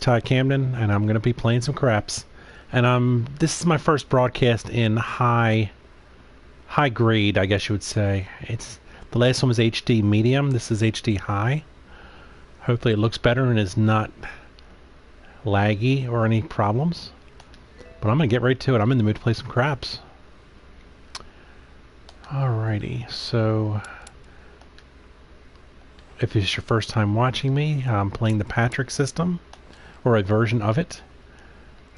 TyCamden, and I'm going to be playing some craps. And this is my first broadcast in high grade, I guess you would say. The last one was HD medium. This is HD high. Hopefully it looks better and is not laggy or any problems. But I'm going to get right to it. I'm in the mood to play some craps. Alrighty, so if it's your first time watching me, I'm playing the Patrick system, or a version of it.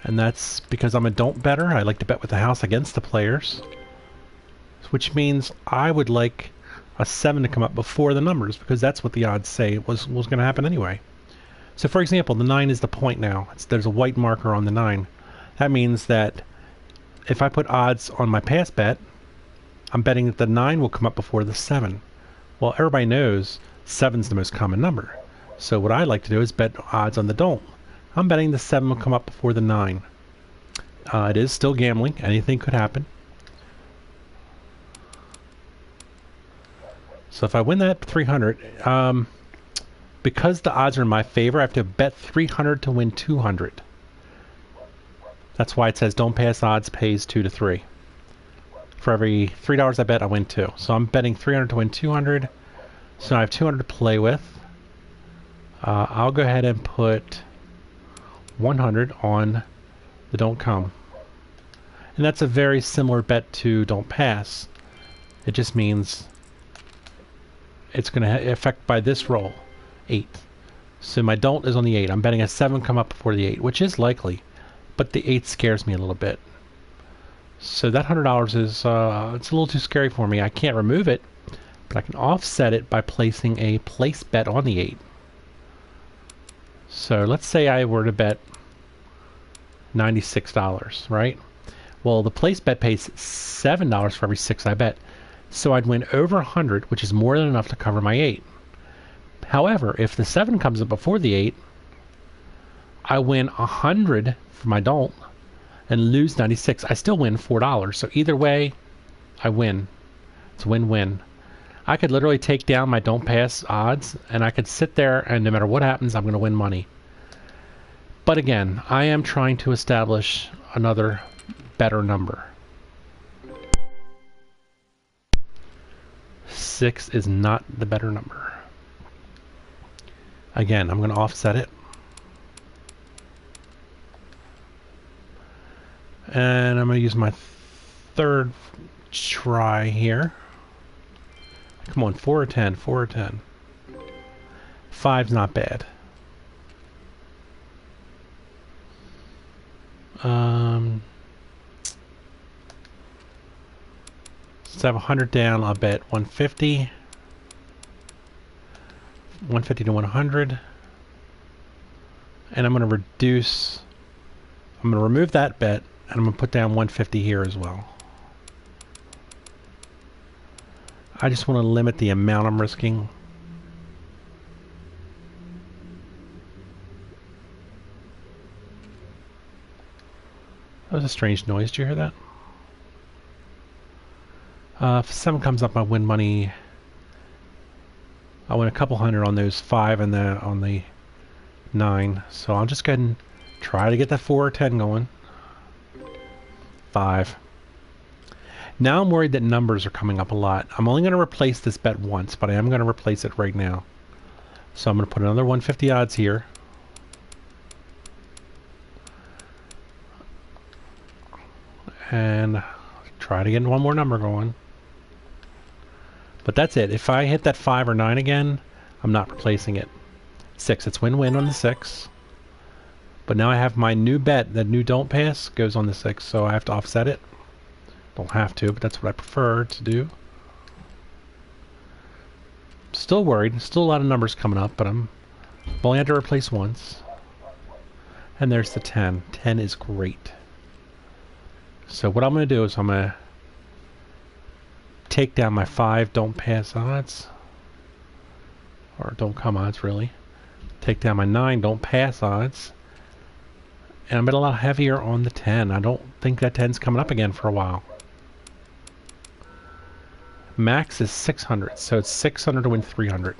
And that's because I'm a don't better. I like to bet with the house against the players, which means I would like a 7 to come up before the numbers, because that's what the odds say was going to happen anyway. So for example, the 9 is the point now. There's a white marker on the 9. That means that if I put odds on my pass bet, I'm betting that the 9 will come up before the 7. Well, everybody knows 7's the most common number. So what I like to do is bet odds on the don't. I'm betting the 7 will come up before the 9. It is still gambling. Anything could happen. So if I win that 300, because the odds are in my favor, I have to bet 300 to win 200. That's why it says don't pass odds pays 2 to 3. For every $3 I bet, I win 2. So I'm betting 300 to win 200. So I have 200 to play with. I'll go ahead and put 100 on the don't come. And that's a very similar bet to don't pass. It just means it's going to affect by this roll, 8. So my don't is on the 8. I'm betting a 7 come up before the 8, which is likely. But the 8 scares me a little bit. So that $100 is it's a little too scary for me. I can't remove it, but I can offset it by placing a place bet on the 8. So let's say I were to bet $96, right? Well, the place bet pays $7 for every 6 I bet. So I'd win over 100, which is more than enough to cover my 8. However, if the 7 comes up before the 8, I win 100 for my don't and lose 96. I still win $4. So either way, I win. It's win-win. I could literally take down my don't pass odds, and I could sit there, and no matter what happens, I'm going to win money. But again, I am trying to establish another better number. 6 is not the better number. Again, I'm going to offset it. And I'm going to use my third try here. Come on, 4 or 10, 4 or 10. 5's not bad. Let's have 100 down. I'll bet 150. 150 to 100. And I'm going to reduce. I'm going to remove that bet, and I'm going to put down 150 here as well. I just want to limit the amount I'm risking. That was a strange noise. Did you hear that? If 7 comes up, I win money. I win a couple hundred on those 5 and on the 9. So I'll just go ahead and try to get that 4 or 10 going. 5. Now I'm worried that numbers are coming up a lot. I'm only going to replace this bet once, but I am going to replace it right now. So I'm going to put another 150 odds here. And try to get one more number going. But that's it. If I hit that 5 or 9 again, I'm not replacing it. 6. It's win-win on the 6. But now I have my new bet. The new don't pass goes on the 6, so I have to offset it. Don't have to, but that's what I prefer to do. Still worried. Still a lot of numbers coming up, but I've only had to replace once. And there's the 10. 10 is great. So what I'm going to do is I'm going to take down my 5 don't pass odds. Or don't come odds, really. Take down my 9 don't pass odds. And I'm bet a lot heavier on the 10. I don't think that 10's coming up again for a while. Max is 600, so it's 600 to win 300.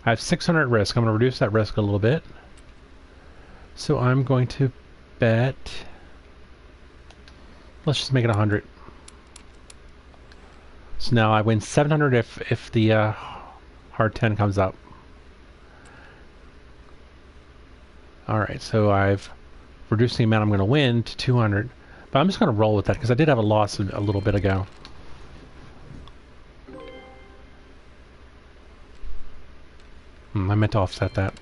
I have 600 risk. I'm going to reduce that risk a little bit. So I'm going to bet. Let's just make it 100. So now I win 700 if the hard 10 comes up. Alright, so I've reduced the amount I'm going to win to 200. But I'm just going to roll with that because I did have a loss a little bit ago. I meant to offset that.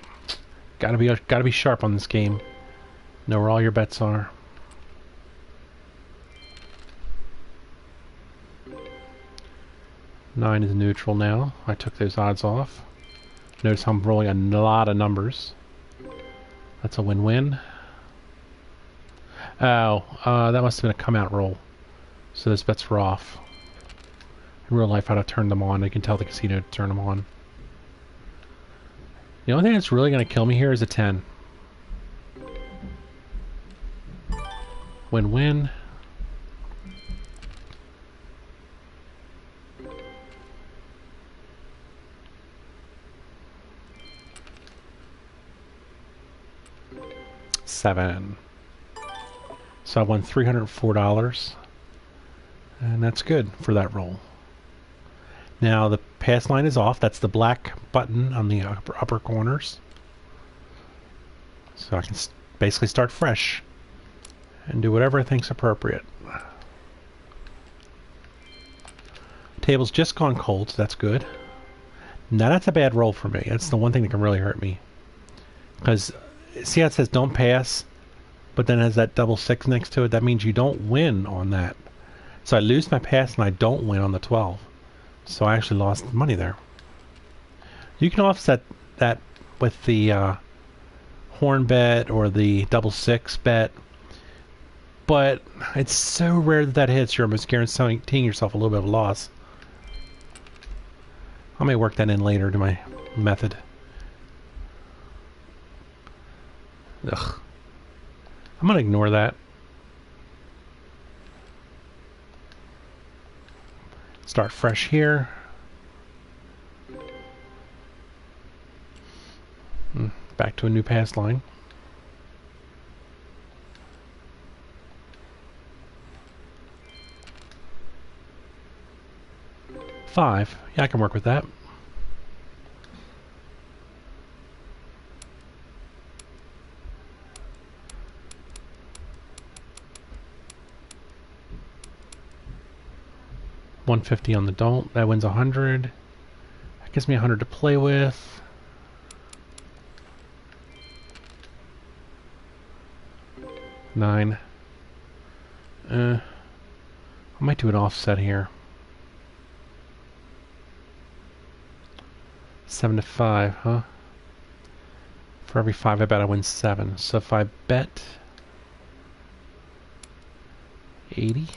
Gotta be sharp on this game. Know where all your bets are. Nine is neutral now. I took those odds off. Notice how I'm rolling a lot of numbers. That's a win-win. Oh, that must have been a come-out roll. So those bets were off. In real life, I'd have turned them on. I can tell the casino to turn them on. The only thing that's really going to kill me here is a 10. Win-win. $7. So I won $304. And that's good for that roll. Now the pass line is off. That's the black button on the upper corners. So I can basically start fresh and do whatever I think's appropriate. Table's just gone cold, so that's good. Now that's a bad roll for me. That's the one thing that can really hurt me. Because see how it says don't pass, but then has that double 6 next to it? That means you don't win on that. So I lose my pass and I don't win on the 12. So I actually lost money there. You can offset that with the horn bet or the double 6 bet, but it's so rare that that hits. You're almost guaranteeing yourself a little bit of a loss. I may work that in later to my method. Ugh. I'm gonna ignore that. Start fresh here. Back to a new pass line. $5. Yeah, I can work with that. $150 on the don't. That wins 100. That gives me 100 to play with. $9. I might do an offset here. 7 to 5, huh? For every 5 I bet I win 7. So if I bet 80.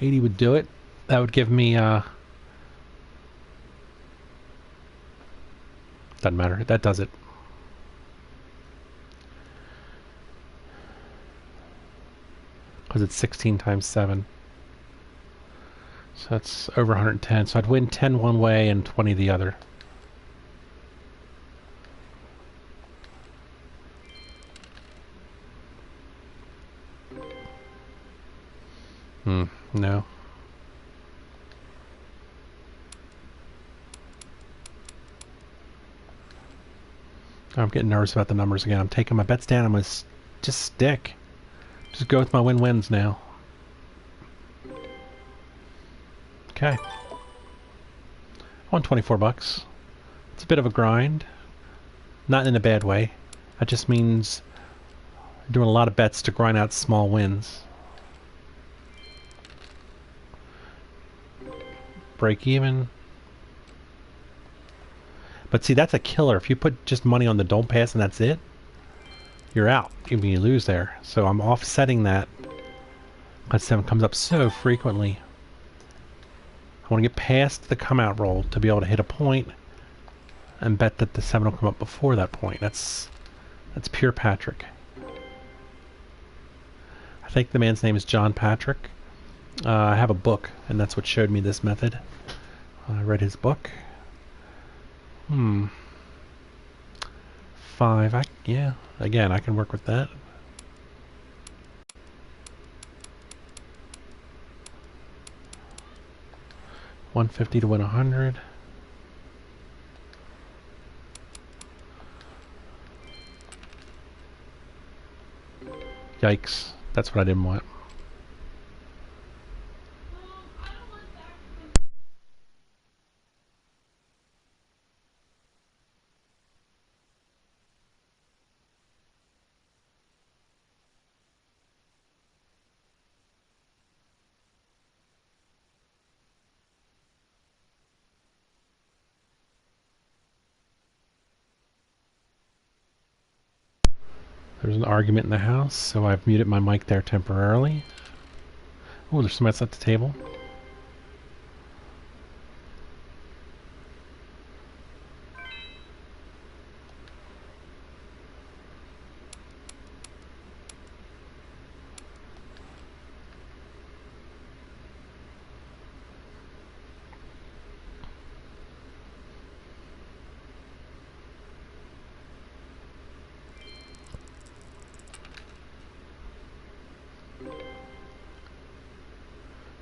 80 would do it. That would give me doesn't matter. That does it. Because it's 16 times 7. So that's over 110. So I'd win 10 one way and 20 the other. No. I'm getting nervous about the numbers again. I'm taking my bets down. I'm going to just stick. Just go with my win-wins now. Okay. I won 24 bucks. It's a bit of a grind. Not in a bad way. That just means doing a lot of bets to grind out small wins. Break even. But see, that's a killer. If you put just money on the don't pass and that's it, you're out. Even you lose there. So I'm offsetting that. That 7 comes up so frequently. I want to get past the come out roll to be able to hit a point and bet that the 7 will come up before that point. That's pure Patrick. I think the man's name is John Patrick. I have a book, and that's what showed me this method. I read his book. 5. Yeah. Again, I can work with that. $150 to win 100. Yikes. That's what I didn't want. There's an argument in the house, so I've muted my mic there temporarily. Oh, there's somebody else at the table.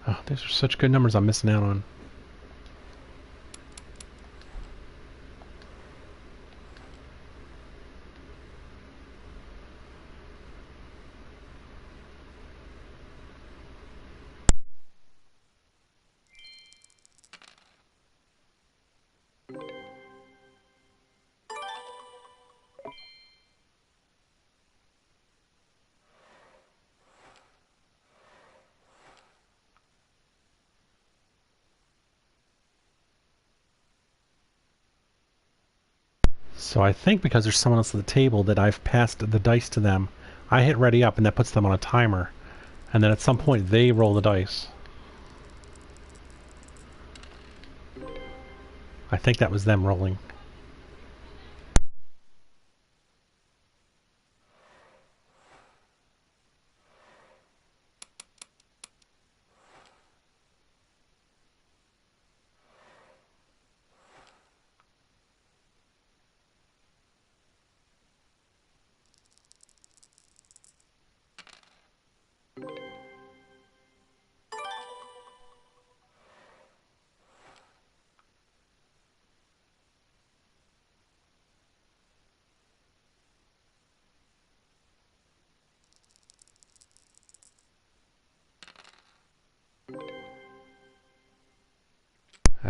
Oh, these are such good numbers I'm missing out on. So I think because there's someone else at the table that I've passed the dice to them. I hit ready up and that puts them on a timer. And then at some point they roll the dice. I think that was them rolling.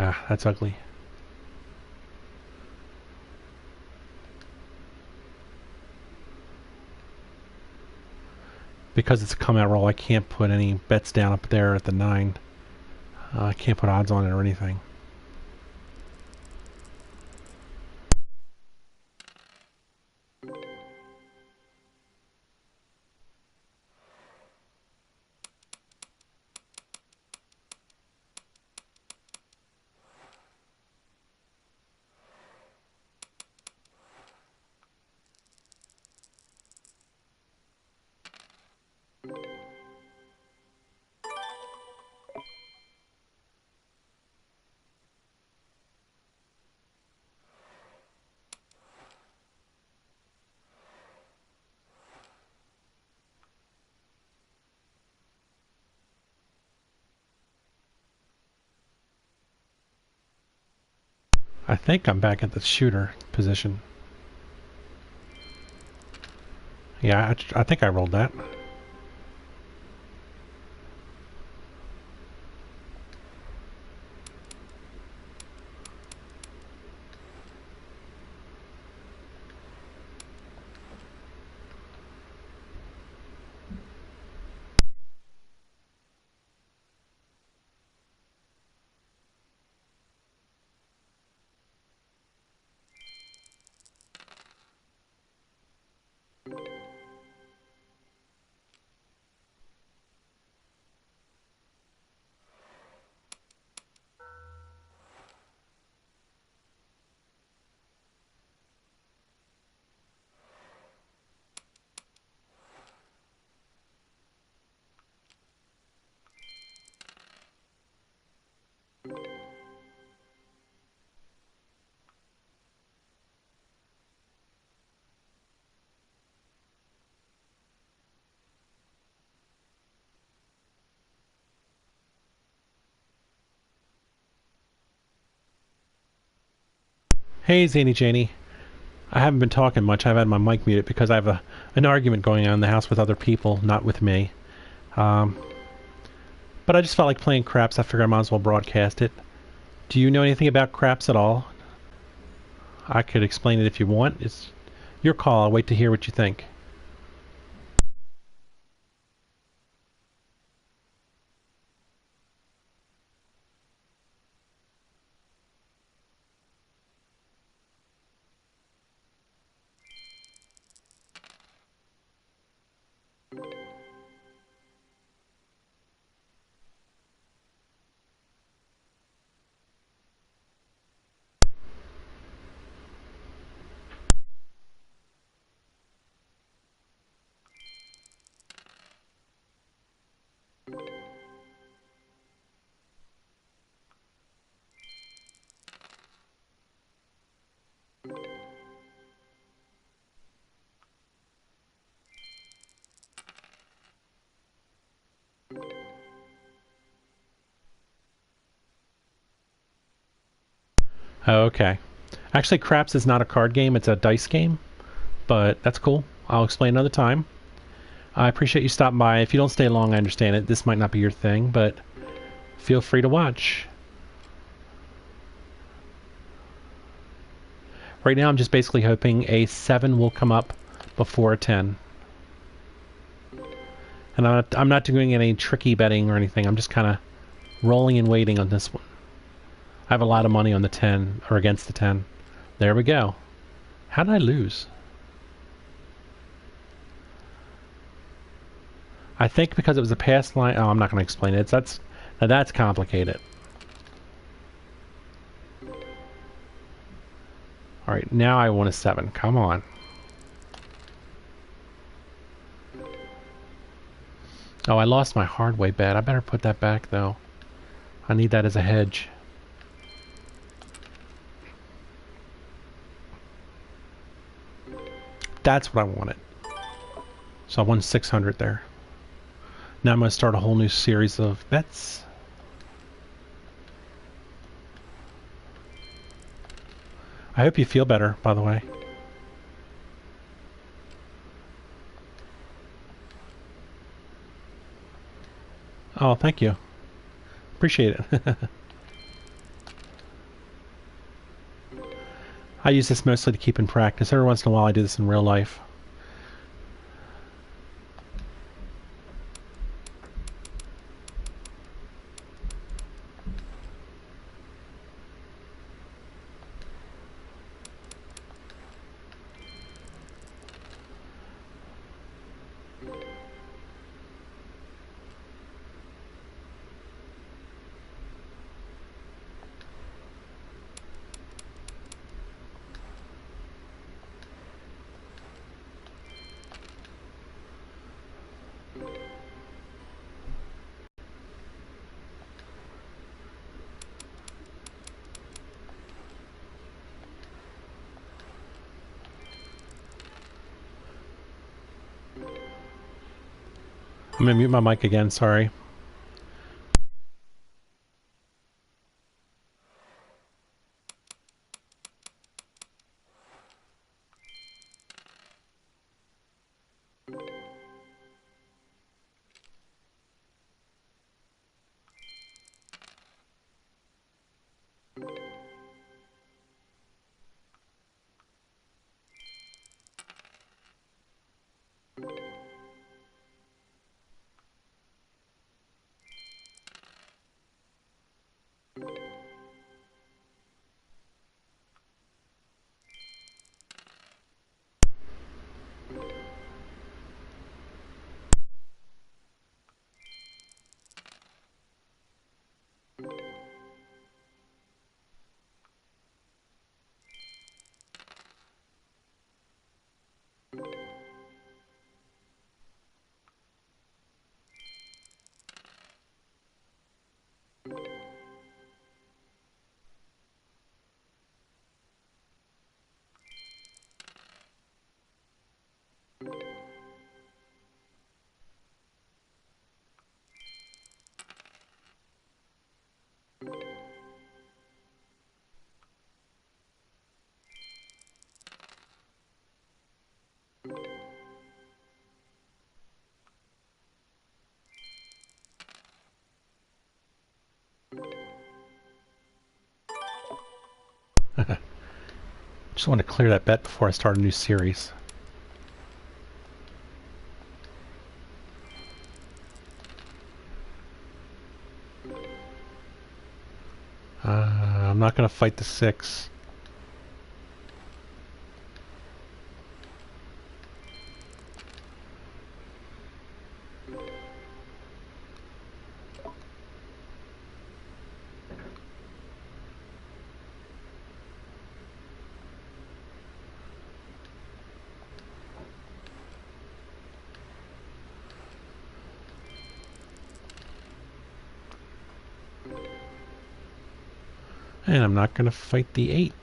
Ah, that's ugly. Because it's a come out roll, I can't put any bets down up there at the 9. I can't put odds on it or anything. I think I'm back at the shooter position. Yeah, I think I rolled that. Hey, Zany Janie. I haven't been talking much. I've had my mic muted because I have an argument going on in the house with other people, not with me. Um, but I just felt like playing craps. I figured I might as well broadcast it. Do you know anything about craps at all? I could explain it if you want. It's your call. I'll wait to hear what you think. Okay. Actually, craps is not a card game. It's a dice game. But that's cool. I'll explain another time. I appreciate you stopping by. If you don't stay long, I understand it. This might not be your thing, but feel free to watch. Right now, I'm just basically hoping a 7 will come up before a 10. And I'm not doing any tricky betting or anything. I'm just kind of rolling and waiting on this one. I have a lot of money on the 10, or against the 10. There we go. How did I lose? I think because it was a pass line. Oh, I'm not going to explain it. That's complicated. All right, now I want a 7. Come on. Oh, I lost my hardway bet. I better put that back, though. I need that as a hedge. That's what I wanted. So I won 600 there. Now I'm going to start a whole new series of bets. I hope you feel better, by the way. Oh, thank you. Appreciate it. I use this mostly to keep in practice. Every once in a while I do this in real life. I'm going to mute my mic again, sorry. Just want to clear that bet before I start a new series. I'm not going to fight the 6. And I'm not going to fight the 8.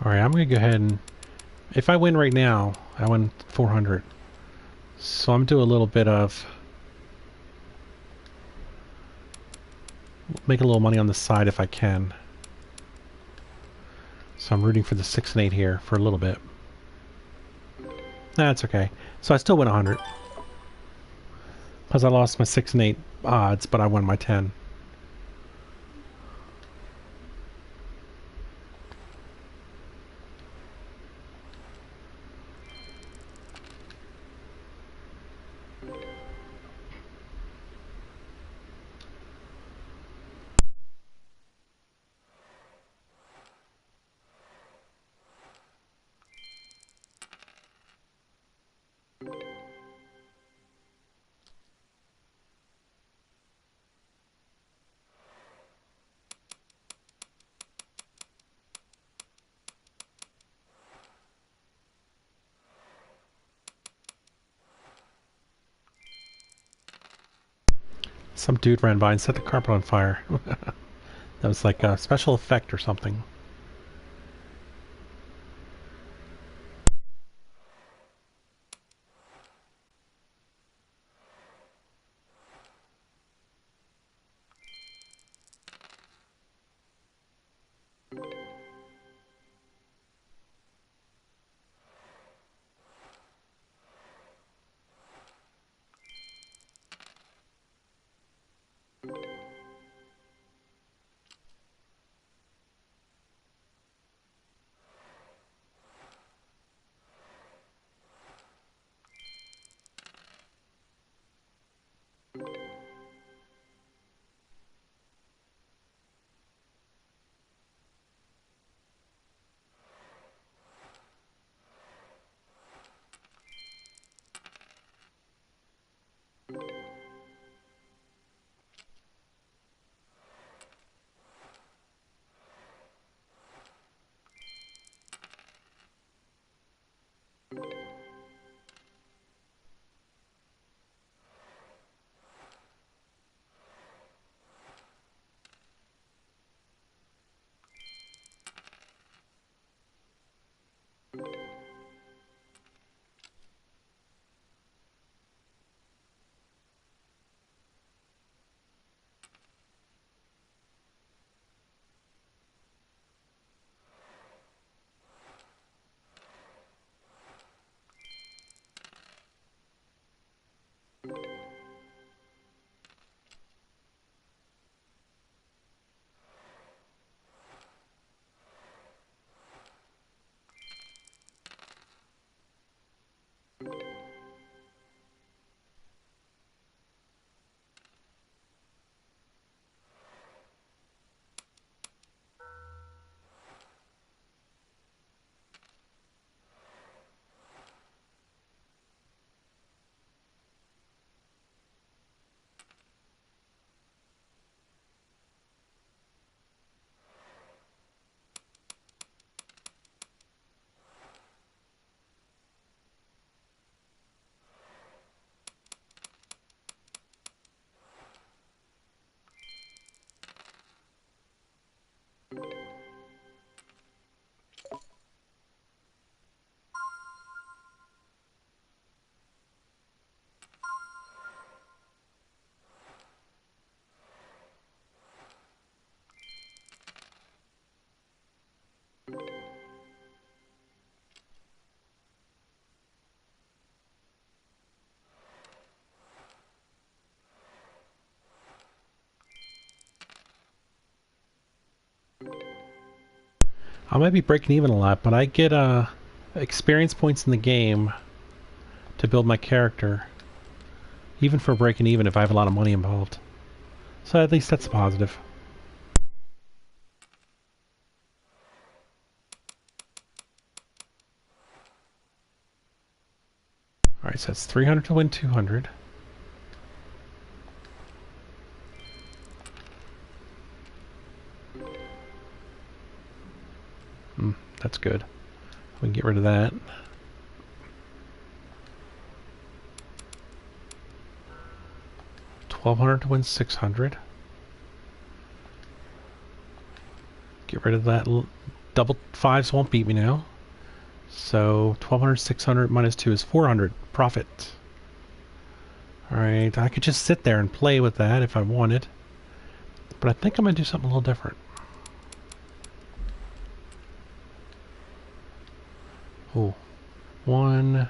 Alright, I'm going to go ahead and... If I win right now, I win 400. So I'm doing a little bit of... Make a little money on the side if I can. So I'm rooting for the 6 and 8 here for a little bit. That's okay. So I still win 100. Because I lost my 6 and 8 odds, but I won my 10. Some dude ran by and set the carpet on fire. That was like a special effect or something. I might be breaking even a lot, but I get experience points in the game to build my character, even for breaking even if I have a lot of money involved. So at least that's a positive. Alright, so it's 300 to win 200. That's good. We can get rid of that. $1,200 to win 600. Get rid of that. Double fives won't beat me now. So 1,200, 600 minus 2 is 400. Profit. Alright, I could just sit there and play with that if I wanted. But I think I'm going to do something a little different. Oh, 1,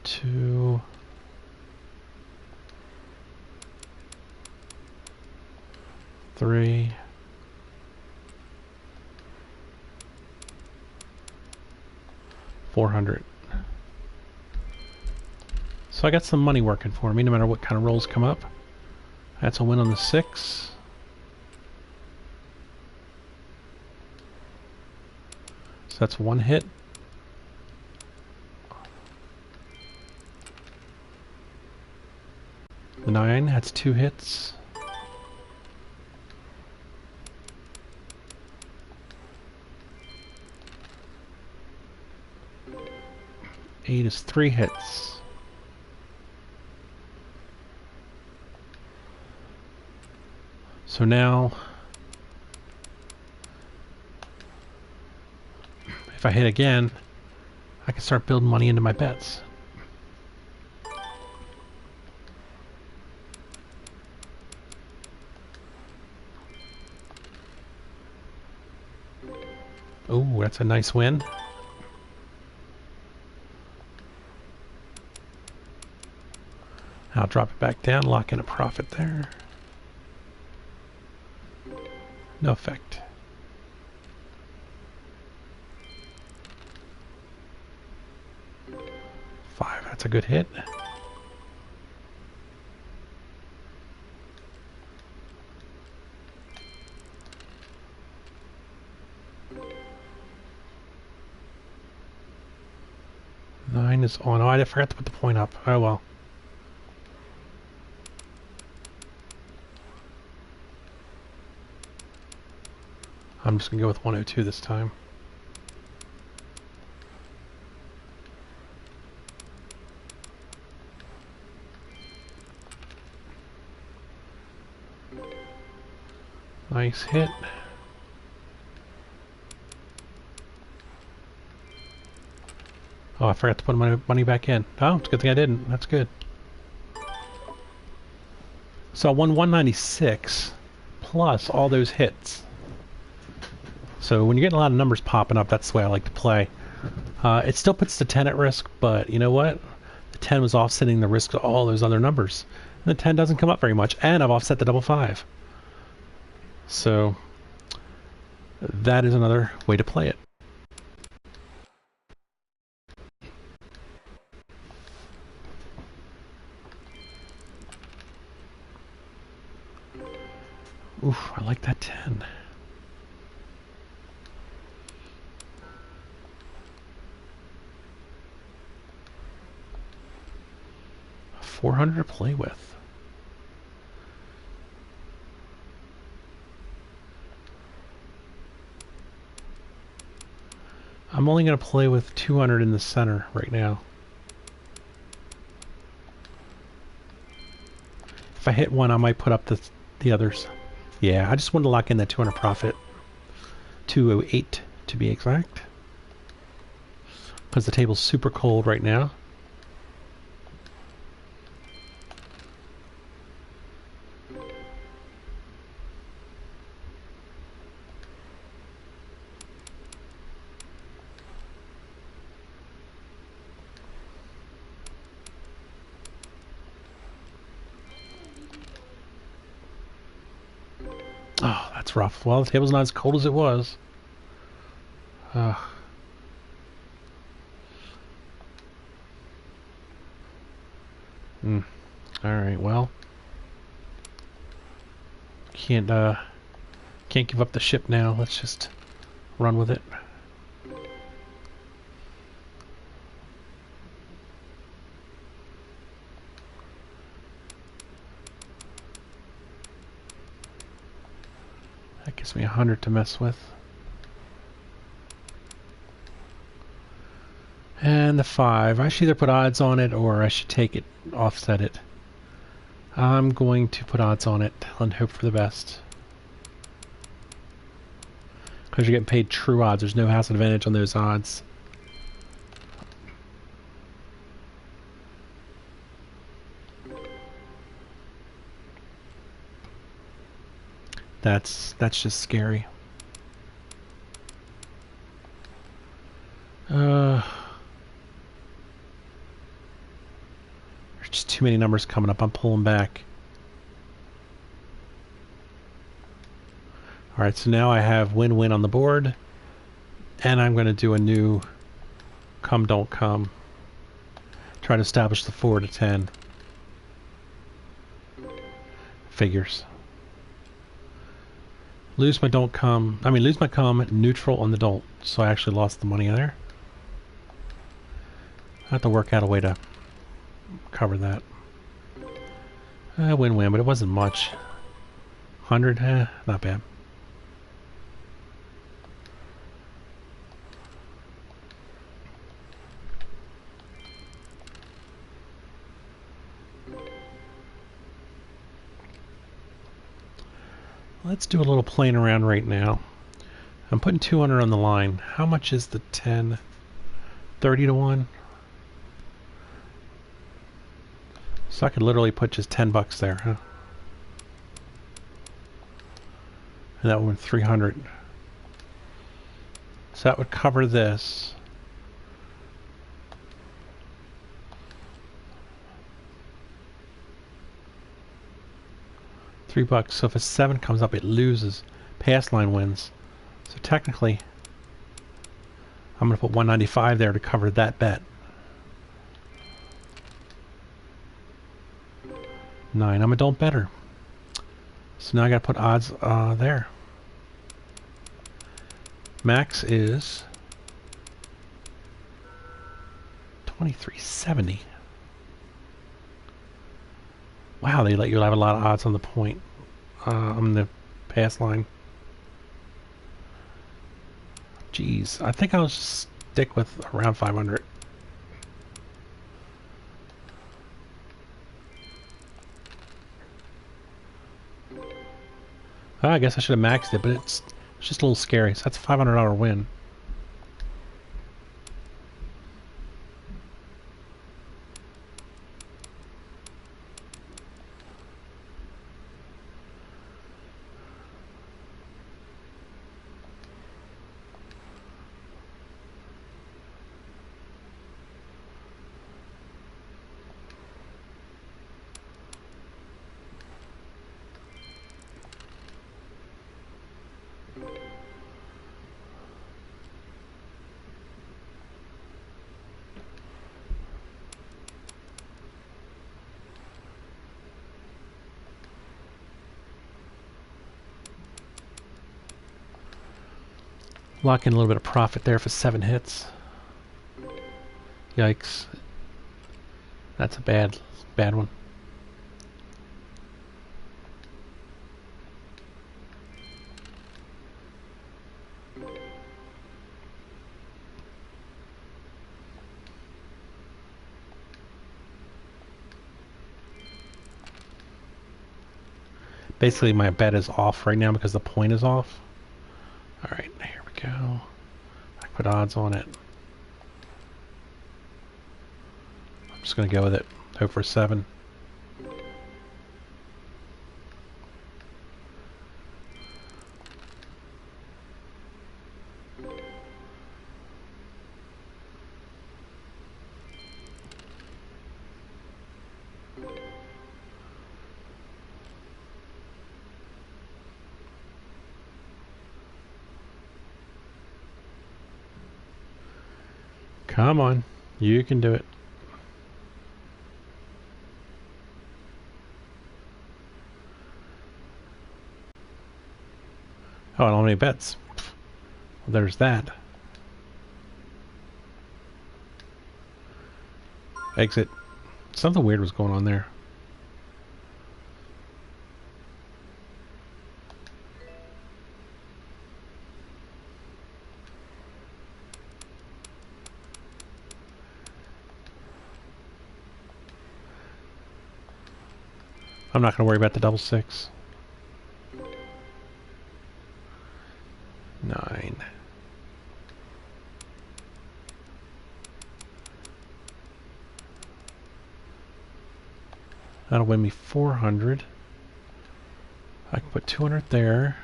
2, 3, 400. So I got some money working for me no matter what kind of rolls come up. That's a win on the 6. So that's 1 hit. The 9, that's 2 hits. 8 is 3 hits. So now, if I hit again, I can start building money into my bets. Oh, that's a nice win. I'll drop it back down, lock in a profit there. No effect. 5, that's a good hit. Nine is on. Oh, I forgot to put the point up. Oh well. I'm just gonna go with 102 this time. Nice hit. Oh, I forgot to put my money back in. Oh, it's a good thing I didn't. That's good. So I won 196 plus all those hits. So when you're getting a lot of numbers popping up, that's the way I like to play. It still puts the 10 at risk, but you know what? The 10 was offsetting the risk of all those other numbers. And the 10 doesn't come up very much, and I've offset the double 5. So that is another way to play it. Oof, I like that 10. $400 to play with. I'm only going to play with 200 in the center right now. If I hit one, I might put up the others. Yeah, I just wanted to lock in that 200 profit. 208 to be exact. Because the table's super cold right now. Oh, that's rough. Well, the table's not as cold as it was. Uh, Alright, well. Can't give up the ship now. Let's just run with it. That gives me 100 to mess with. And the 5. I should either put odds on it or I should take it, offset it. I'm going to put odds on it and hope for the best. Because you're getting paid true odds. There's no house advantage on those odds. That's just scary. There's just too many numbers coming up. I'm pulling back. Alright, so now I have win-win on the board. And I'm going to do a new come, don't come. Try to establish the 4 to 10. Figures. Lose my don't come. I mean, lose my come, neutral on the don't. So I actually lost the money there. I have to work out a way to cover that. Win-win, but it wasn't much. 100, not bad. Let's do a little playing around right now. I'm putting 200 on the line. How much is the 10? 30 to 1? So I could literally put just 10 bucks there, huh? And that one 300. So that would cover this. $3. So if a 7 comes up, it loses. Pass line wins. So technically, I'm going to put 195 there to cover that bet. 9. I'm a don't better. So now I got to put odds there. Max is 2370. Wow, they let you have a lot of odds on the point, on the pass line. Jeez, I think I'll just stick with around 500. I guess I should have maxed it, but it's just a little scary. So that's a $500 win. Lock in a little bit of profit there for 7 hits. Yikes. That's a bad one. Basically my bet is off right now because the point is off. Alright, here we go. I put odds on it. I'm just going to go with it. Hope for 7. Come on. You can do it. Oh, I don't have any bets. Well, there's that. Exit. Something weird was going on there. I'm not going to worry about the double six. 9. That'll win me 400. I can put 200 there.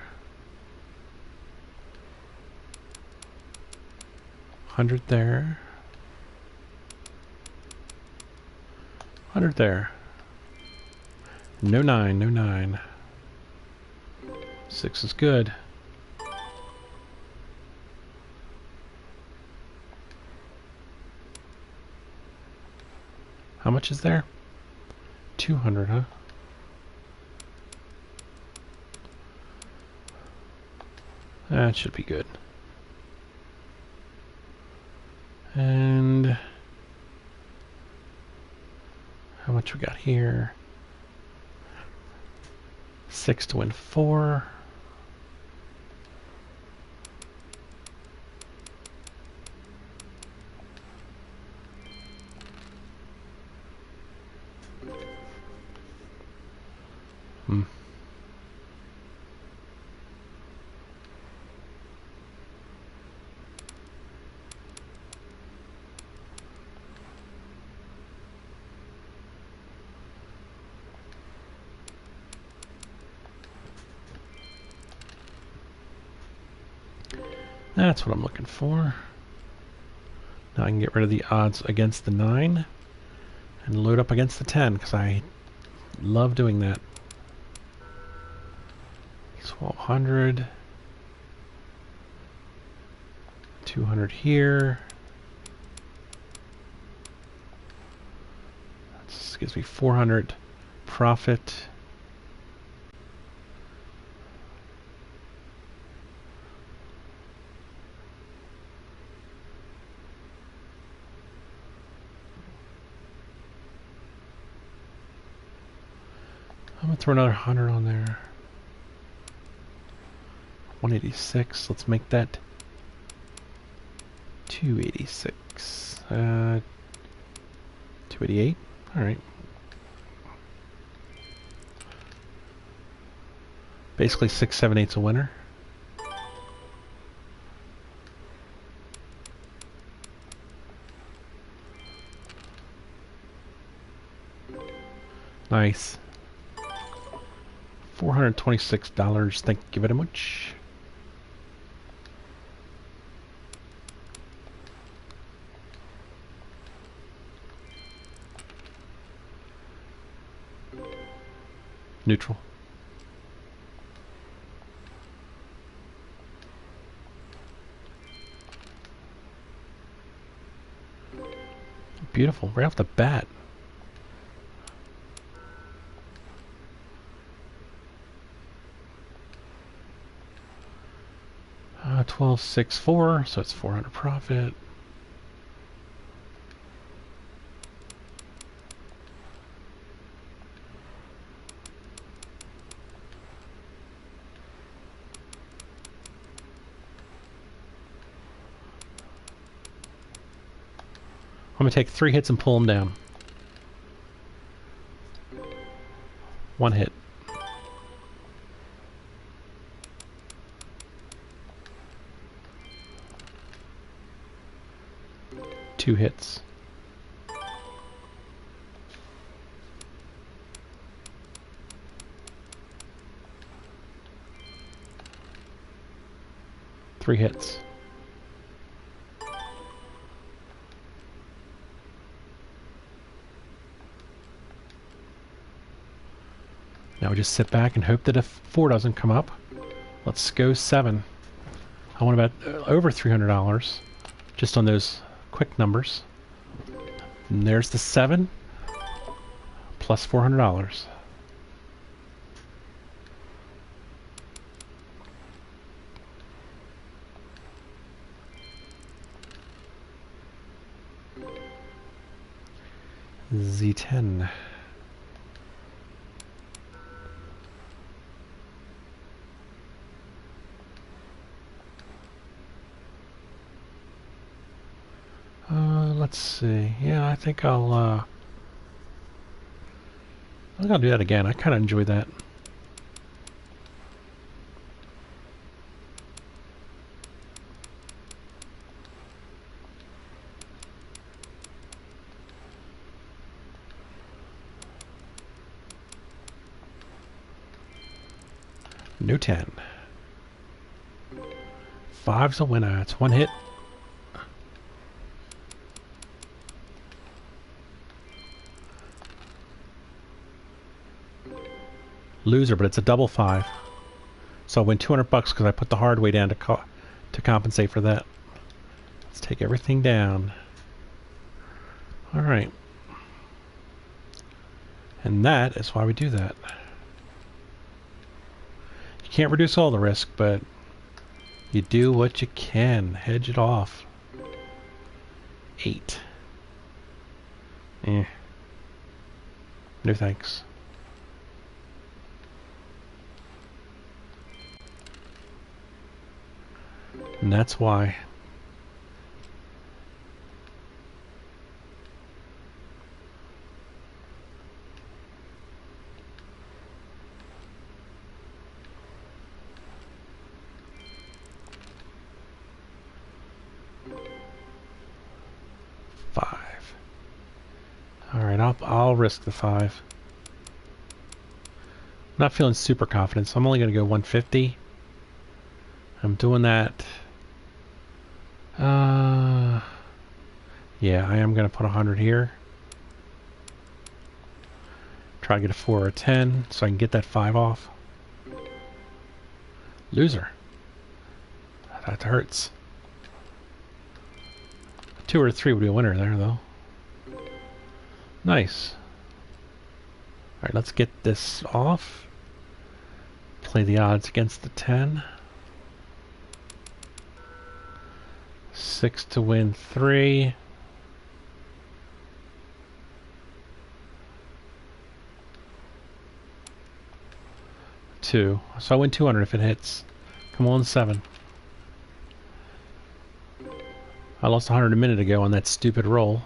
100 there. 100 there. No 9, no 9. 6 is good. How much is there? 200, huh? That should be good. And how much we got here? 6 to win 4. That's what I'm looking for. Now I can get rid of the odds against the 9 and load up against the 10 because I love doing that. 1200. 200 here. This gives me 400 profit. I'm gonna throw another 100 on there. 186. Let's make that 286. 288. All right. Basically 6, 7, 8's a winner. Nice. $426. Thank you very much. Neutral. Beautiful, right off the bat. $12.64, so it's 400 profit. I'm going to take 3 hits and pull them down. 1 hit. 2 hits. 3 hits. Now we just sit back and hope that a 4 doesn't come up. Let's go 7. I want about over $300 just on those quick numbers. And there's the 7 plus $400. Z10. Let's see. Yeah, I think I'll do that again. I kind of enjoy that. New 10. 5's a winner. It's one hit. Loser, but it's a double 5. So I'll win 200 bucks because I put the hard way down to compensate for that. Let's take everything down. All right. And that is why we do that. You can't reduce all the risk, but you do what you can. Hedge it off. 8. No thanks. And that's why. Alright, I'll risk the 5. I'm not feeling super confident, so I'm only going to go 150. I'm doing that. Yeah, I am going to put 100 here. Try to get a 4 or a 10 so I can get that 5 off. Loser. That hurts. 2 or 3 would be a winner there, though. Nice. Alright, let's get this off. Play the odds against the 10. 6 to win 3. Two. So I win 200 if it hits. Come on, 7. I lost 100 a minute ago on that stupid roll.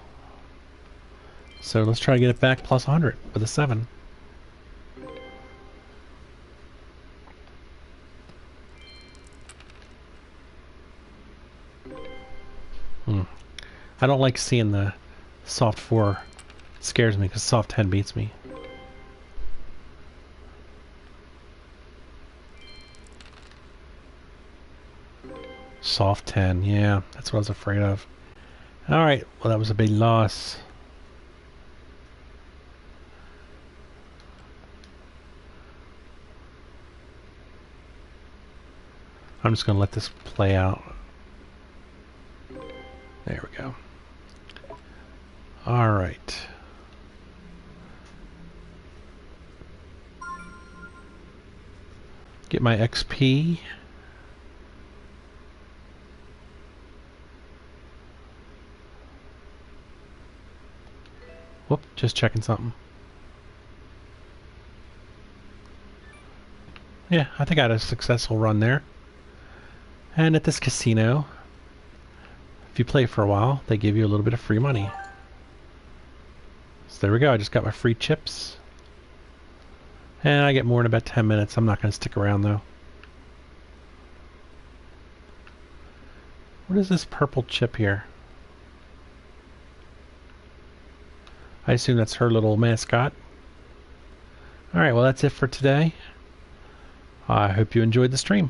So let's try to get it back plus 100 with a 7. I don't like seeing the soft 4. It scares me because soft 10 beats me. Soft 10, yeah, that's what I was afraid of. Alright, well that was a big loss. I'm just going to let this play out. There we go. Alright. Get my XP. Whoop, just checking something. Yeah, I think I had a successful run there. And at this casino, if you play for a while, they give you a little bit of free money. So there we go, I just got my free chips. And I get more in about 10 minutes. I'm not going to stick around though. What is this purple chip here? I assume that's her little mascot. Alright, well that's it for today. I hope you enjoyed the stream.